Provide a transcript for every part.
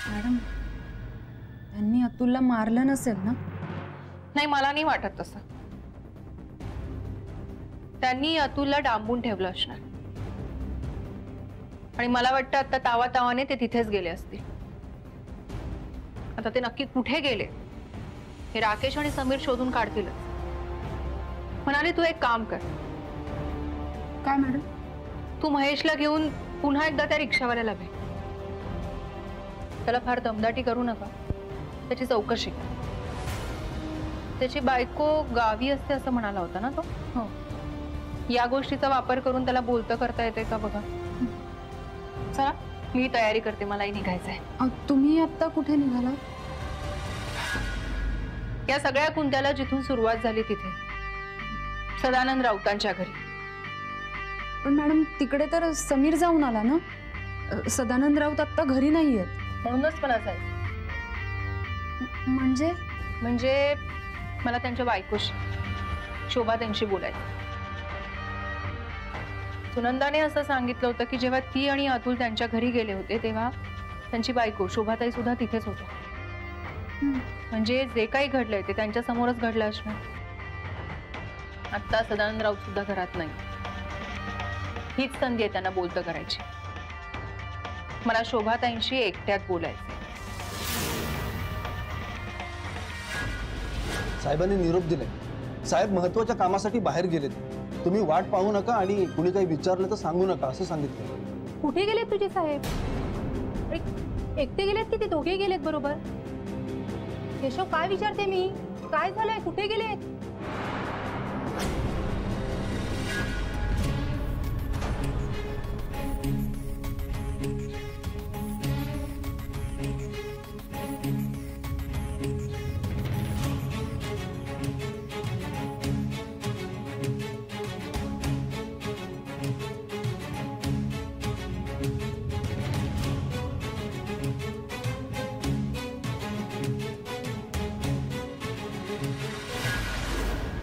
Madam त्यांनी अतुलला मारलं नसेल ना? नाही, मला नाही वाटत तसं. त्यांनी अतुलला डांबून ठेवलं असणार आणि मला वाटतं आता तावातावाने ते तिथेच गेले असतील. आता ते नक्की कुठे गेले हे राकेश आणि समीर शोधून काढतीलच. म्हणाले तू एक काम कर. काय मॅडम? तू महेशला घेऊन पुन्हा एकदा त्या रिक्षावाल्याला भेट. त्याला फार दमदाटी करू नका, त्याची चौकशी कर. त्याची बायको गावी असते असं म्हणाला होता ना तो? हो. या गोष्टीचा वापर करून त्याला बोलतं करता येते का बघा. चला मी तयारी करते, मलाही निघायचंय. तुम्ही आता कुठे निघाला? या सगळ्या कुंत्याला जिथून सुरुवात झाली तिथे, सदानंद राऊतांच्या घरी. पण मॅडम तिकडे तर समीर जाऊन आला ना. सदानंद राऊत आता घरी नाहीयेत. म्हणूनच मला जायचं. म्हणजे मला त्यांच्या बायकोशी शोभा त्यांची बोलायचं. सुनंदाने असं सांगितलं होतं की जेव्हा ती आणि अतुल त्यांच्या घरी गेले होते तेव्हा त्यांची बायको शोभाताई सुद्धा तिथेच होत्या. म्हणजे जे काही घडलंय ते त्यांच्या समोरच घडलं असणार. आता सदानंद राऊत सुद्धा घरात नाही. हीच संधी आहे त्यांना बोलतं करायची. मला शोभाताईंशी एकट्यात बोलायचं. साहेबांनी निरोप दिलाय. साहेब महत्वाच्या कामासाठी बाहेर गेलेत. तुम्ही वाट पाहू नका आणि कुणी काही विचारलं तर सांगू नका असं सांगितलं. कुठे गेलेत तुझे साहेब? एकटे गेलेत की ते दोघे गेलेत बरोबर? केशव काय विचारते मी? काय झालंय? कुठे गेलेत?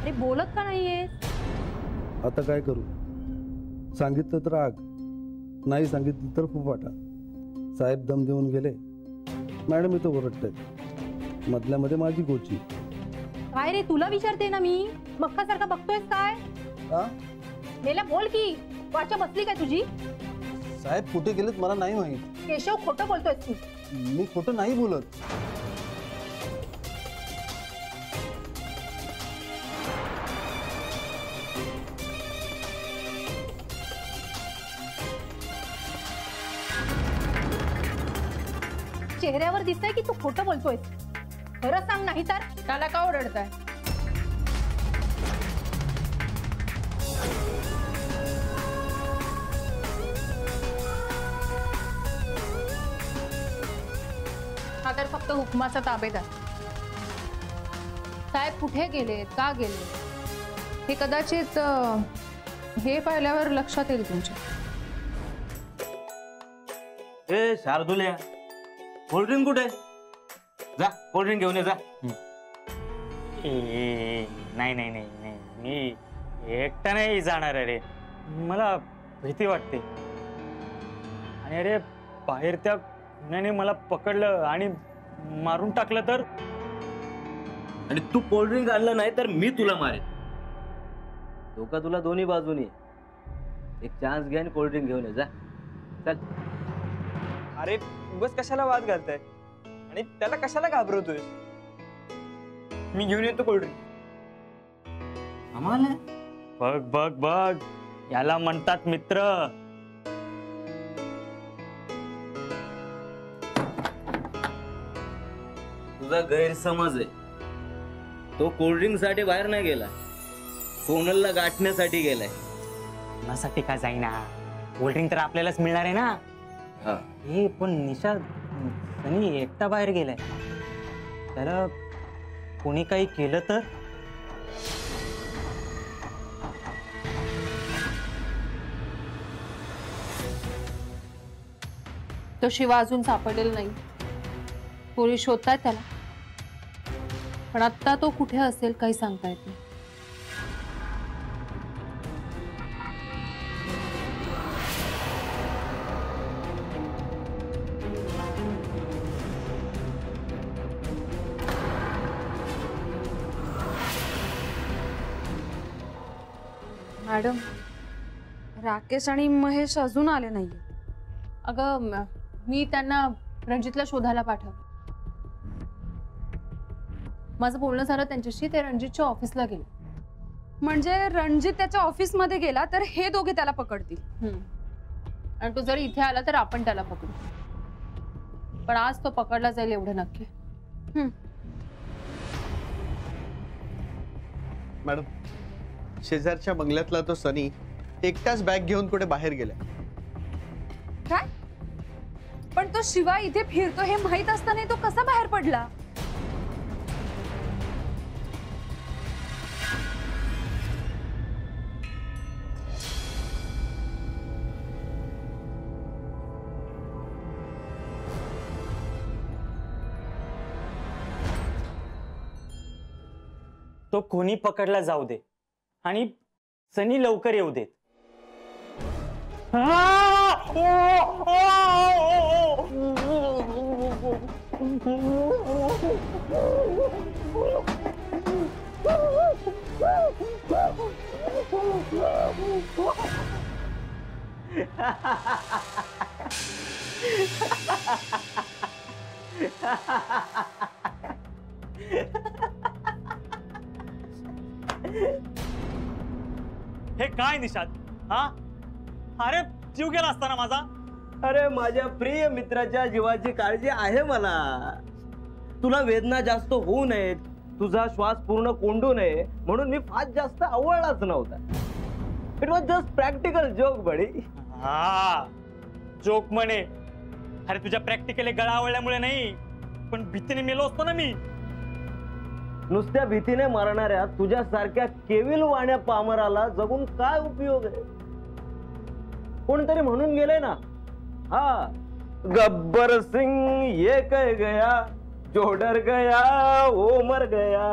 अरे बोलत का नाहीये? आता काय करू? सांगितलं तर आग, नाही सांगितलं तर फुफाटा. साहेब दम देऊन गेले. मॅडम इथं ओरडतायत. मधल्यामध्ये माझी गोची. काय रे, तुला विचारते ना मी. मक्कासारखा बघतोयस काय? मेला बोल की. वाचा बसली काय तुझी? साहेब कुठे गेलेत मला नाही माहित. केशव खोटं बोलतोयस तू. मी खोटं नाही बोलत. चेहऱ्यावर दिसतंय की तू खोटं बोलतोयस. खरं सांग, नाही तर. त्याला का ओरडताय? हा तर फक्त हुकमाचा ताबेदार. साहेब कुठे गेलेत, का गेले हे कदाचित हे पाहिल्यावर लक्षात येईल तुमच्या. ए शार्दुल्या, कोल्ड्रिंक कुठे? जा कोल्ड्रिंक घेऊन ये जा. नाही नाही नाही नाही, मी एकटा नाही जाणार. अरे मला भीती वाटते. आणि अरे बाहेर त्या खुन्याने मला पकडलं आणि मारून टाकलं तर? आणि तू कोल्ड्रिंक आणलं नाही तर मी तुला मारेन. धोका तुला दोन्ही बाजूनी. एक चान्स घे आणि कोल्ड्रिंक घेऊन ये जा. चल. अरे उगाच कशाला वाद घालताय आणि त्याला कशाला घाबरवतोय? मी घेऊन येतो कोल्ड्रिंक. आम्हाला बघ बघ बघ, याला म्हणतात मित्र. तुझा गैरसमज आहे. तो कोल्ड्रिंक साठी बाहेर नाही गेला, सोनलला गाठण्यासाठी गेलाय. कोणासाठी का जाईना, कोल्ड्रिंक तर आपल्यालाच मिळणार आहे ना. हे पण निशा सनी एकटा बाहेर गेलाय. त्याला कोणी काही केलं तर? तो शिवा अजून सापडलेला नाही. पोलीस शोधतायत त्याला, पण आता तो कुठे असेल काही सांगता येत नाही. मॅडम, राकेश आणि महेश अजून आले नाहीये. अगं मी त्यांना रणजितला शोधायला पाठवलं. माझं बोलणं झालं त्यांच्याशी, ते रणजितच्या ऑफिसला गेले. म्हणजे रणजित त्याच्या ऑफिसमध्ये गेला तर हे दोघे त्याला पकडतील. आणि तो जर इथे आला तर आपण त्याला पकडू. पण आज तो पकडला जाईल एवढं नक्की. मॅडम, शेजारच्या बंगल्यातला तो सनी एकटाच बॅग घेऊन कुठे बाहेर गेला. काय? पण तो शिवा इथे फिरतो हे माहित असताना तो कसा बाहेर पडला? तो कोणी पकडला जाऊ दे आणि सनी लवकर येऊ देत. हे काय निशाद? हा, अरे जीव गेला असताना माझा. अरे माझ्या प्रिय मित्राच्या जीवाची काळजी आहे मला. तुला वेदना जास्त होऊ नयेत, तुझा श्वास पूर्ण कोंडू नये म्हणून मी फार जास्त आवडलाच नव्हता. It was just practical joke buddy. हा, जोक म्हणे. अरे तुझ्या प्रॅक्टिकली गळा आवडल्यामुळे नाही, पण भीतीने मेलो असतो ना मी. नुसत्या भीतीने मरणाऱ्या तुझ्यासारख्या केविल वाण्या पामराला जगून काय उपयोग आहे? कोणतरी म्हणून गेले ना, हा, गब्बर सिंग ये कह गया, जो डर गया वो मर गया.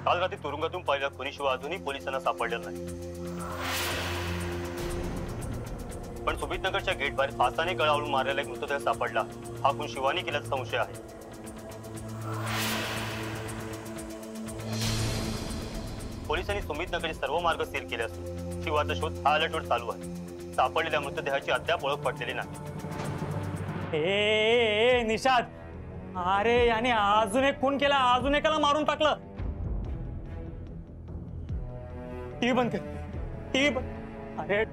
काल रात्री तुरुंगातून पाहिला खुनीशिवाय अजूनही पोलिसांना सापडलेला नाही. पण सुमितनगरच्या गेट बाहेर फासाने गळावून मारलेला एक मृतदेह सापडला. हा खून शिवानी केल्याचा संशय आहे. पोलिसांनी सुमितनगरचे सर्व मार्ग सील केले असून शिवाचा शोध हा अलर्टवर चालू आहे. सापडलेल्या मृतदेहाची अद्याप ओळख पटलेली नाही. ए निशाद, अरे याने अजून एक खून केला, अजून एकाला मारून टाकलं. टीव्ही बंद कर, टीव्ही बंद. अरे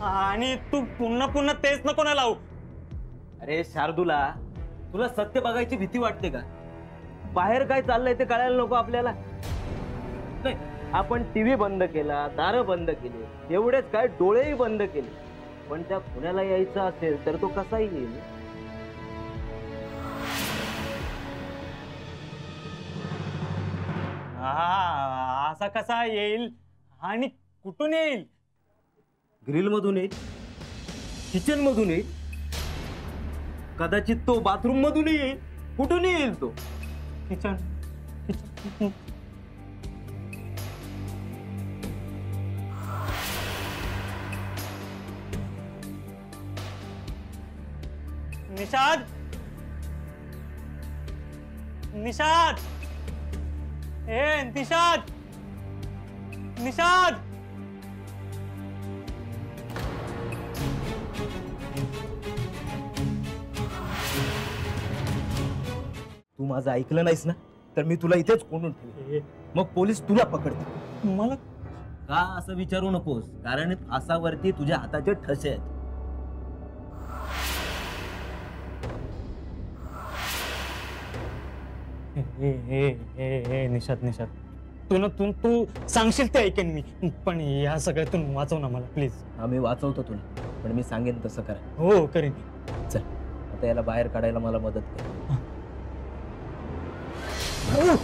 आणि तू पुन्हा पुन्हा तेच नको ना लावू. अरे शार्दूला, तुला सत्य बघायची भीती वाटते का? बाहेर काय चाललंय ते कळायला नको आपल्याला. नाही, आपण टीव्ही बंद केला, दारं बंद केली, एवढेच काय डोळेही बंद केले. पण त्या पुण्याला यायचं असेल तर तो कसाही येईल. हा, असा कसा येईल आणि कुठून येईल? ग्रिल मधून येईल, किचन मधून येईल, कदाचित तो बाथरूम मधून येईल. कुठून येईल तो? किचन. निशाद, निशाद, ए निशाद, निशाद. तू माझं ऐकलं नाहीस ना, तर मी तुला इथेच कोंडून ठेवेन. मग पोलीस तुला पकडतील. मला का असं विचारू नकोस, कारण फासावरती तुझ्या हाताचे ठसे आहेत. निशाद, निशाद, तू सांगशील ते ऐकेन मी, पण या सगळ्यातून वाचव ना मला प्लीज. आम्ही वाचवतो तुला, पण मी सांगेन तसं करा. हो करीन. चल, आता याला बाहेर काढायला मला मदत कर. Oh!